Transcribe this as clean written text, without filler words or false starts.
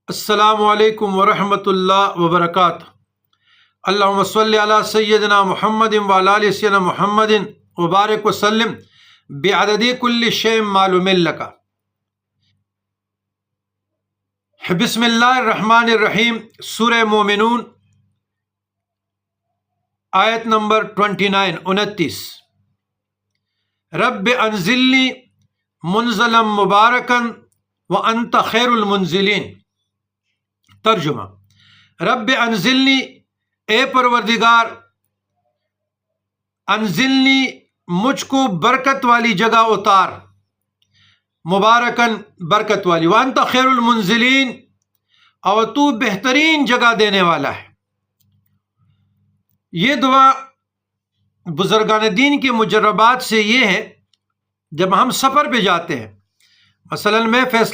السلام علیکم ورحمۃ اللہ وبرکاتہ۔ اللہم صلی علی سیدنا محمد وعلی آل سیدنا محمد وبارک وسلم بعدد کل شیء معلوم لک۔ بسم اللہ الرحمن الرحیم۔ سورہ مومنون آیت نمبر 29 رب انزلنی منزلا مبارکا وانت خیر المنزلین۔ ترجمہ: رب انزلنی، اے پروردگار انزلنی، مجھ کو برکت والی جگہ اتار، مبارکن، برکت والی، وانت خیر المنزلین، اور تو بہترین جگہ دینے والا ہے۔ یہ دعا بزرگان دین کے مجربات سے یہ ہے، جب ہم سفر پہ جاتے ہیں، مثلا میں فیصلہ